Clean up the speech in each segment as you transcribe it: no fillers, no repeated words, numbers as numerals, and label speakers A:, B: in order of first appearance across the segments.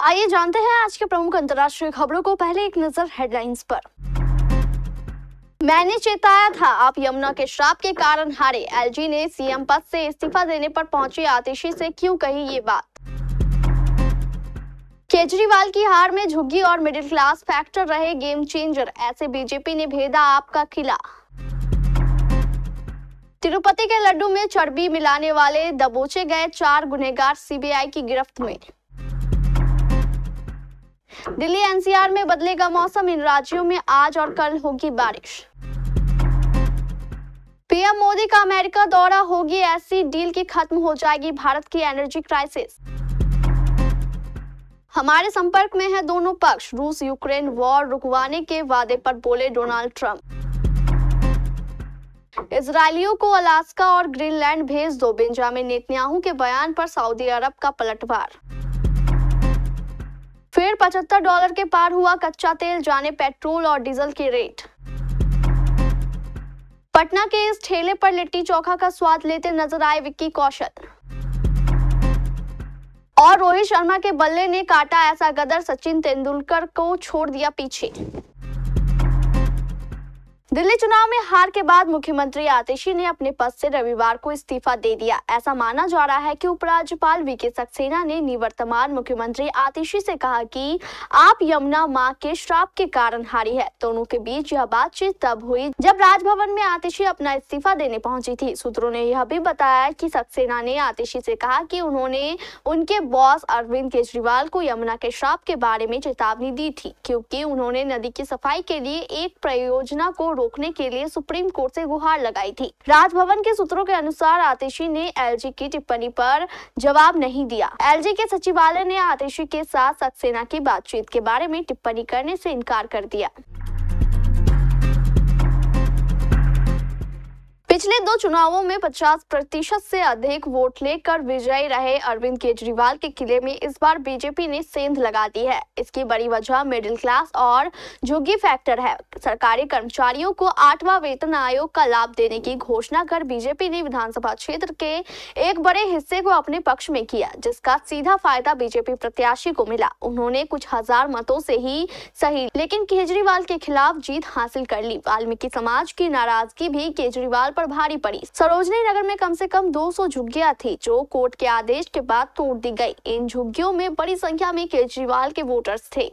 A: आइए जानते हैं आज के प्रमुख अंतर्राष्ट्रीय खबरों को। पहले एक नजर हेडलाइंस पर। मैंने चेताया था, आप यमुना के श्राप के कारण हारे। एलजी ने सीएम पद से इस्तीफा देने पर पहुंची आतिशी से क्यों कही ये बात। केजरीवाल की हार में झुग्गी और मिडिल क्लास फैक्टर रहे गेम चेंजर, ऐसे बीजेपी ने भेदा आपका किला। तिरुपति के लड्डू में चर्बी मिलाने वाले दबोचे गए 4 गुनहगार सीबीआई की गिरफ्त में। दिल्ली एनसीआर में बदलेगा मौसम, इन राज्यों में आज और कल होगी बारिश। पीएम मोदी का अमेरिका दौरा, होगी ऐसी डील की खत्म हो जाएगी भारत की एनर्जी क्राइसिस। हमारे संपर्क में है दोनों पक्ष, रूस यूक्रेन वॉर रुकवाने के वादे पर बोले डोनाल्ड ट्रंप। इजरायलियों को अलास्का और ग्रीनलैंड भेज दो, बेंजामिन नेतन्याहू के बयान पर सऊदी अरब का पलटवार। फिर $75 के पार हुआ कच्चा तेल, जाने पेट्रोल और डीजल की रेट। पटना के इस ठेले पर लिट्टी चोखा का स्वाद लेते नजर आए विक्की कौशल। और रोहित शर्मा के बल्ले ने काटा ऐसा गदर, सचिन तेंदुलकर को छोड़ दिया पीछे। दिल्ली चुनाव में हार के बाद मुख्यमंत्री आतिशी ने अपने पद से रविवार को इस्तीफा दे दिया। ऐसा माना जा रहा है कि उपराज्यपाल वीके सक्सेना ने निवर्तमान मुख्यमंत्री आतिशी से कहा कि आप यमुना मां के श्राप के कारण हारी है। दोनों के बीच यह बातचीत तब हुई जब राजभवन में आतिशी अपना इस्तीफा देने पहुंची थी। सूत्रों ने यह भी बताया कि सक्सेना ने आतिशी से कहा कि उन्होंने उनके बॉस अरविंद केजरीवाल को यमुना के श्राप के बारे में चेतावनी दी थी, क्योंकि उन्होंने नदी की सफाई के लिए एक परियोजना को रोकने के लिए सुप्रीम कोर्ट से गुहार लगाई थी। राजभवन के सूत्रों के अनुसार आतिशी ने एलजी की टिप्पणी पर जवाब नहीं दिया। एलजी के सचिवालय ने आतिशी के साथ सक्सेना की बातचीत के बारे में टिप्पणी करने से इनकार कर दिया। पिछले 2 चुनावों में 50% से अधिक वोट लेकर विजयी रहे अरविंद केजरीवाल के किले में इस बार बीजेपी ने सेंध लगा दी है। इसकी बड़ी वजह मिडिल क्लास और झुग्गी फैक्टर है। सरकारी कर्मचारियों को 8वां वेतन आयोग का लाभ देने की घोषणा कर बीजेपी ने विधानसभा क्षेत्र के एक बड़े हिस्से को अपने पक्ष में किया, जिसका सीधा फायदा बीजेपी प्रत्याशी को मिला। उन्होंने कुछ हजार मतों से ही सही, लेकिन केजरीवाल के खिलाफ जीत हासिल कर ली। वाल्मीकि समाज की नाराजगी भी केजरीवाल पर भारी पड़ी। सरोजनी नगर में कम से कम 200 झुग्गियां थी, जो कोर्ट के आदेश के बाद तोड़ दी गई। इन झुग्गियों में बड़ी संख्या में केजरीवाल के वोटर्स थे।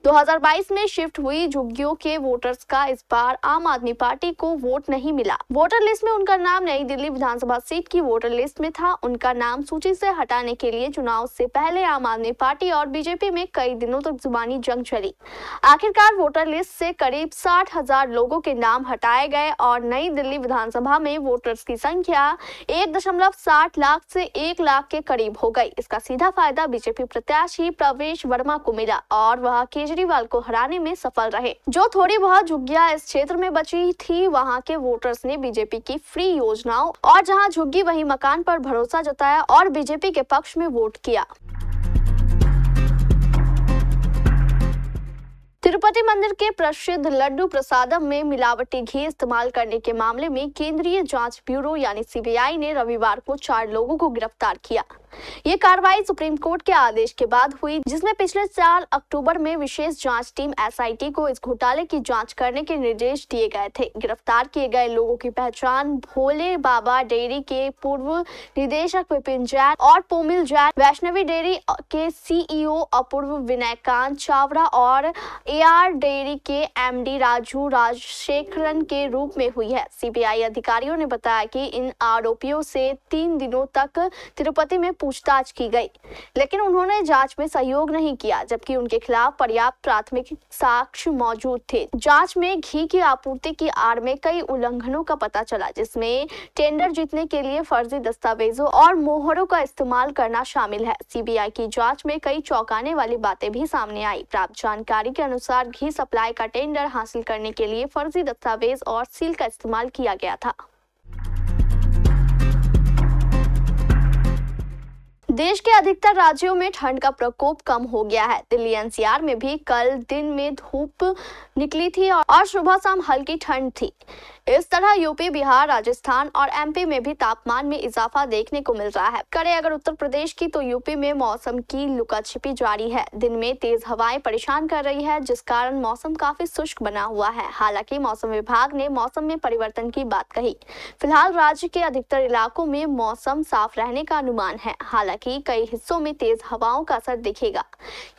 A: 2022 में शिफ्ट हुई झुग्गियों के वोटर्स का इस बार आम आदमी पार्टी को वोट नहीं मिला। वोटर लिस्ट में उनका नाम नई दिल्ली विधानसभा सीट की वोटर लिस्ट में था। उनका नाम सूची से हटाने के लिए चुनाव से पहले आम आदमी पार्टी और बीजेपी में कई दिनों तक जुबानी जंग चली। आखिरकार वोटर लिस्ट से करीब 60,000 लोगों के नाम हटाए गए और नई दिल्ली विधानसभा में वोटर्स की संख्या 1.60 लाख से 1 लाख के करीब हो गई। इसका सीधा फायदा बीजेपी प्रत्याशी प्रवेश वर्मा को मिला और वह केजरीवाल को हराने में सफल रहे। जो थोड़ी बहुत झुग्गियां इस क्षेत्र में बची थी, वहां के वोटर्स ने बीजेपी की फ्री योजनाओं और जहां झुग्गी वहीं मकान पर भरोसा जताया और बीजेपी के पक्ष में वोट किया। तिरुपति मंदिर के प्रसिद्ध लड्डू प्रसादम में मिलावटी घी इस्तेमाल करने के मामले में केंद्रीय जांच ब्यूरो यानी सीबीआई ने रविवार को 4 लोगों को गिरफ्तार किया। ये कार्रवाई सुप्रीम कोर्ट के आदेश के बाद हुई, जिसमें पिछले साल अक्टूबर में विशेष जांच टीम एसआईटी को इस घोटाले की जांच करने के निर्देश दिए गए थे। गिरफ्तार किए गए लोगों की पहचान भोले बाबा डेयरी के पूर्व निदेशक विपिन जैन और पोमिल जैन, वैष्णवी डेयरी के सीईओ अपूर्व विनयकांत चावड़ा और एआर डेयरी के एमडी राजू राजशेखरन के रूप में हुई है। सीबीआई अधिकारियों ने बताया कि इन आरोपियों से 3 दिनों तक तिरुपति में पूछताछ की गई, लेकिन उन्होंने जांच में सहयोग नहीं किया, जबकि उनके खिलाफ पर्याप्त प्राथमिक साक्ष्य मौजूद थे। जांच में घी की आपूर्ति की आड़ में कई उल्लंघनों का पता चला, जिसमें टेंडर जीतने के लिए फर्जी दस्तावेजों और मोहरों का इस्तेमाल करना शामिल है। सीबीआई की जांच में कई चौंकाने वाली बातें भी सामने आई। प्राप्त जानकारी के अनुसार घी सप्लाई का टेंडर हासिल करने के लिए फर्जी दस्तावेज और सील का इस्तेमाल किया गया था। देश के अधिकतर राज्यों में ठंड का प्रकोप कम हो गया है। दिल्ली एनसीआर में भी कल दिन में धूप निकली थी और सुबह शाम हल्की ठंड थी। इस तरह यूपी, बिहार, राजस्थान और एमपी में भी तापमान में इजाफा देखने को मिल रहा है। करें अगर उत्तर प्रदेश की, तो यूपी में मौसम की लुकाछिपी जारी है। दिन में तेज हवाएं परेशान कर रही है, जिस कारण मौसम काफी शुष्क बना हुआ है। हालांकि मौसम विभाग ने मौसम में परिवर्तन की बात कही। फिलहाल राज्य के अधिकतर इलाकों में मौसम साफ रहने का अनुमान है। हालांकि कई हिस्सों में तेज हवाओं का असर दिखेगा।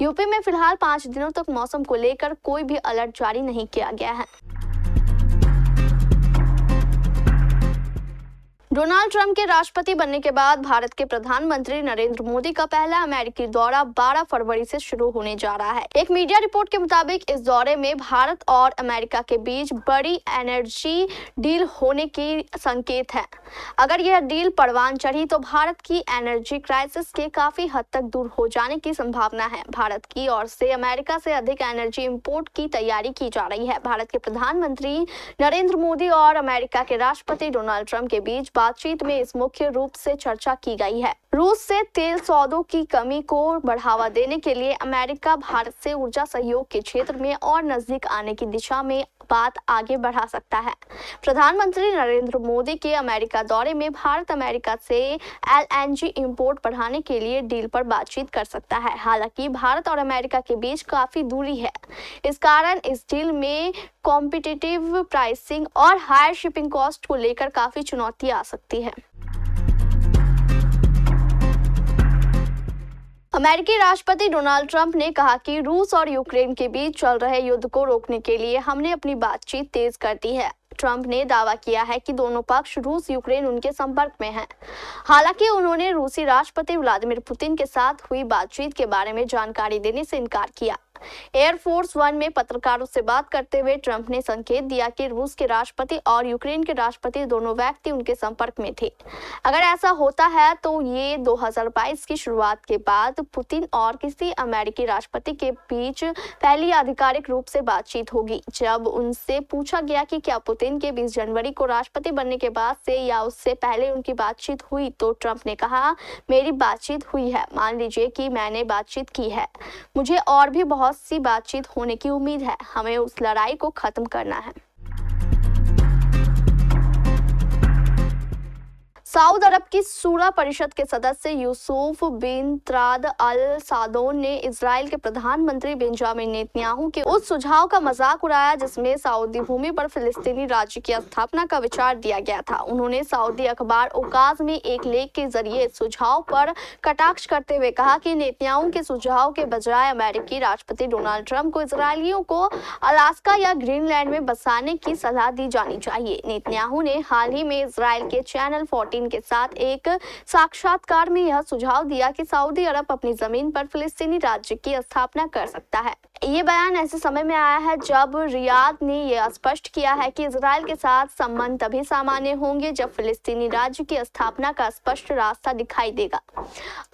A: यूपी में फिलहाल 5 दिनों तक मौसम को लेकर कोई भी अलर्ट जारी नहीं किया गया है। डोनाल्ड ट्रंप के राष्ट्रपति बनने के बाद भारत के प्रधानमंत्री नरेंद्र मोदी का पहला अमेरिकी दौरा 12 फरवरी से शुरू होने जा रहा है। एक मीडिया रिपोर्ट के मुताबिक इस दौरे में भारत और अमेरिका के बीच बड़ी एनर्जी डील होने की संकेत है। अगर यह डील परवान चढ़ी तो भारत की एनर्जी क्राइसिस के काफी हद तक दूर हो जाने की संभावना है। भारत की ओर से अमेरिका से अधिक एनर्जी इंपोर्ट की तैयारी की जा रही है। भारत के प्रधानमंत्री नरेंद्र मोदी और अमेरिका के राष्ट्रपति डोनाल्ड ट्रंप के बीच बातचीत में इस मुख्य रूप से चर्चा की गई है। रूस से तेल सौदों की कमी को बढ़ावा देने के लिए अमेरिका भारत से ऊर्जा सहयोग के क्षेत्र में और नजदीक आने की दिशा में बात आगे बढ़ा सकता है। प्रधानमंत्री नरेंद्र मोदी के अमेरिका दौरे में भारत अमेरिका से एलएनजी इंपोर्ट बढ़ाने के लिए डील पर बातचीत कर सकता है। हालांकि भारत और अमेरिका के बीच काफी दूरी है। इस कारण इस डील में कॉम्पिटिटिव प्राइसिंग और हायर शिपिंग कॉस्ट को लेकर काफी चुनौती आ सकती है। अमेरिकी राष्ट्रपति डोनाल्ड ट्रंप ने कहा कि रूस और यूक्रेन के बीच चल रहे युद्ध को रोकने के लिए हमने अपनी बातचीत तेज कर दी है। ट्रंप ने दावा किया है कि दोनों पक्ष, रूस, यूक्रेन उनके संपर्क में हैं। हालांकि उन्होंने रूसी राष्ट्रपति व्लादिमीर पुतिन के साथ हुई बातचीत के बारे में जानकारी देने से इनकार किया। एयरफोर्स वन में पत्रकारों से बात करते हुए ट्रंप ने संकेत दिया कि रूस के राष्ट्रपति और यूक्रेन के राष्ट्रपति दोनों व्यक्ति उनके संपर्क में थे। अगर ऐसा होता है तो ये 2022 की शुरुआत के बाद पुतिन और किसी अमेरिकी राष्ट्रपति के बीच पहली आधिकारिक रूप से बातचीत होगी। जब उनसे पूछा गया कि क्या पुतिन के 20 जनवरी को राष्ट्रपति बनने के बाद से या उससे पहले उनकी बातचीत हुई, तो ट्रंप ने कहा, मेरी बातचीत हुई है। मान लीजिए कि मैंने बातचीत की है। मुझे और भी बहुत सी बातचीत होने की उम्मीद है। हमें उस लड़ाई को खत्म करना है। सऊदी अरब की शूरा परिषद के सदस्य यूसुफ बिन त्राद अल सादोन ने इजराइल के प्रधानमंत्री बेंजामिन नेतन्याहू के उस सुझाव का मजाक उड़ाया जिसमें सऊदी भूमि पर फिलिस्तीनी राज्य की स्थापना का विचार दिया गया था। उन्होंने सऊदी अखबार ओकाज में एक लेख के जरिए सुझाव पर कटाक्ष करते हुए कहा कि नेतन्याहू के सुझाव के बजाय अमेरिकी राष्ट्रपति डोनाल्ड ट्रंप को इजरायलियों को अलास्का या ग्रीनलैंड में बसाने की सलाह दी जानी चाहिए। नेतन्याहू ने हाल ही में इजराइल के चैनल 14 के साथ एक साक्षात्कार में यह सुझाव दिया कि सऊदी अरब अपनी जमीन पर फिलिस्तीनी राज्य की स्थापना कर सकता है। ये बयान ऐसे समय में आया है जब रियाद ने यह स्पष्ट किया है कि इजराइल के साथ संबंध तभी सामान्य होंगे जब फिलिस्तीनी राज्य की स्थापना का स्पष्ट रास्ता दिखाई देगा।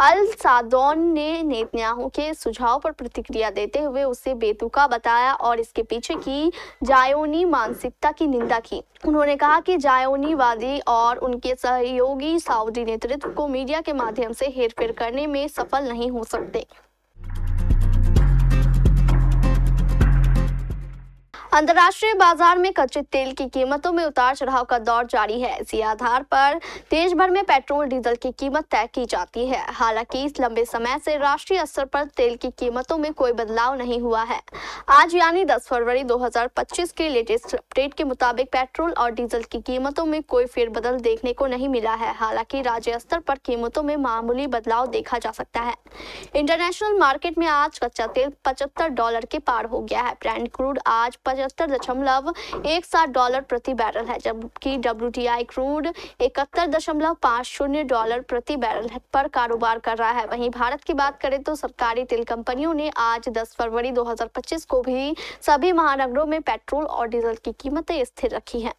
A: अल सादोन ने नेतन्याहू के सुझाव पर प्रतिक्रिया देते हुए उसे बेतुका बताया और इसके पीछे की जायोनी मानसिकता की निंदा की। उन्होंने कहा कि जायोनीवादी और उनके सहयोगी सऊदी नेतृत्व को मीडिया के माध्यम से हेरफेर करने में सफल नहीं हो सकते। अंतर्राष्ट्रीय बाजार में कच्चे तेल की कीमतों में उतार चढ़ाव का दौर जारी है। इसी आधार पर देश भर में पेट्रोल, डीजल की कीमत तय की जाती है। हालांकि इस लंबे समय से राष्ट्रीय स्तर पर तेल की कीमतों में कोई बदलाव नहीं हुआ है। आज यानी 10 फरवरी 2025 के लेटेस्ट अपडेट के मुताबिक पेट्रोल और डीजल की कीमतों में कोई फेरबदल देखने को नहीं मिला है। हालांकि राज्य स्तर पर कीमतों में मामूली बदलाव देखा जा सकता है। इंटरनेशनल मार्केट में आज कच्चा तेल $75 के पार हो गया है। ब्रेंट क्रूड आज $75.17 प्रति बैरल है, जबकि WTI क्रूड $71.50 प्रति बैरल पर कारोबार कर रहा है। वहीं भारत की बात करें तो सरकारी तेल कंपनियों ने आज 10 फरवरी 2025 को भी सभी महानगरों में पेट्रोल और डीजल की कीमतें स्थिर रखी हैं।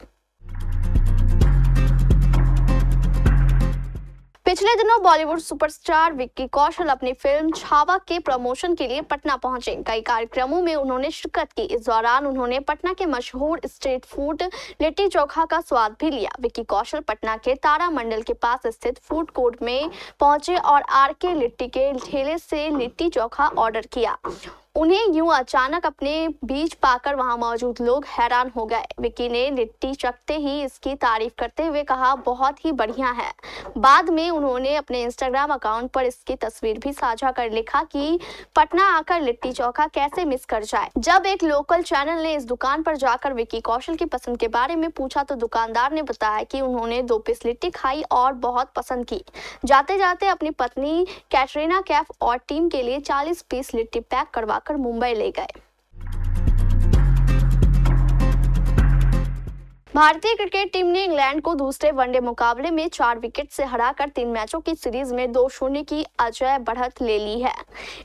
A: पिछले दिनों बॉलीवुड सुपरस्टार विक्की कौशल अपनी फिल्म छावा के प्रमोशन के लिए पटना पहुंचे। कई कार्यक्रमों में उन्होंने शिरकत की। इस दौरान उन्होंने पटना के मशहूर स्ट्रीट फूड लिट्टी चोखा का स्वाद भी लिया। विक्की कौशल पटना के तारामंडल के पास स्थित फूड कोर्ट में पहुंचे और आरके लिट्टी के ठेले से लिट्टी चोखा ऑर्डर किया। उन्हें यूं अचानक अपने बीच पाकर वहां मौजूद लोग हैरान हो गए। विक्की ने लिट्टी चखते ही इसकी तारीफ करते हुए कहा, बहुत ही बढ़िया है। बाद में उन्होंने अपने इंस्टाग्राम अकाउंट पर इसकी तस्वीर भी साझा कर लिखा कि पटना आकर लिट्टी चोखा कैसे मिस कर जाए। जब एक लोकल चैनल ने इस दुकान पर जाकर विक्की कौशल की पसंद के बारे में पूछा तो दुकानदार ने बताया कि उन्होंने 2 पीस लिट्टी खाई और बहुत पसंद की। जाते जाते अपनी पत्नी कैटरीना कैफ और टीम के लिए 40 पीस लिट्टी पैक करवा मुंबई ले गए। भारतीय क्रिकेट टीम ने इंग्लैंड को दूसरे वनडे मुकाबले में 4 विकेट से हराकर 3 मैचों की सीरीज में 2-0 की अजेय बढ़त ले ली है।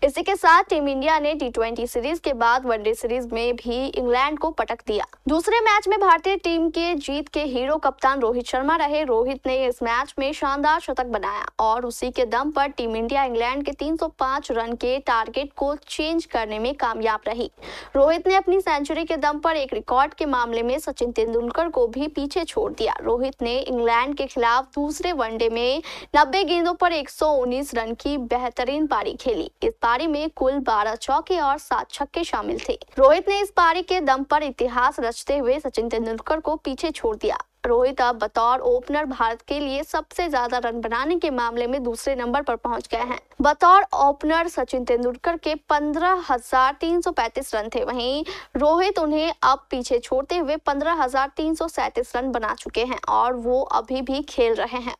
A: इसी के साथ टीम इंडिया ने टी20 सीरीज के बाद वनडे सीरीज में भी इंग्लैंड को पटक दिया। दूसरे मैच में भारतीय टीम के जीत के हीरो कप्तान रोहित शर्मा रहे। रोहित ने इस मैच में शानदार शतक बनाया और उसी के दम पर टीम इंडिया इंग्लैंड के 305 रन के टारगेट को चेंज करने में कामयाब रही। रोहित ने अपनी सेंचुरी के दम पर एक रिकॉर्ड के मामले में सचिन तेंदुलकर को भी पीछे छोड़ दिया। रोहित ने इंग्लैंड के खिलाफ दूसरे वनडे में 90 गेंदों पर 119 रन की बेहतरीन पारी खेली। इस पारी में कुल 12 चौके और 7 छक्के शामिल थे। रोहित ने इस पारी के दम पर इतिहास रचते हुए सचिन तेंदुलकर को पीछे छोड़ दिया। रोहित अब बतौर ओपनर भारत के लिए सबसे ज्यादा रन बनाने के मामले में दूसरे नंबर पर पहुंच गए हैं। बतौर ओपनर सचिन तेंदुलकर के 15,335 रन थे। वहीं रोहित उन्हें अब पीछे छोड़ते हुए 15,337 रन बना चुके हैं और वो अभी भी खेल रहे हैं।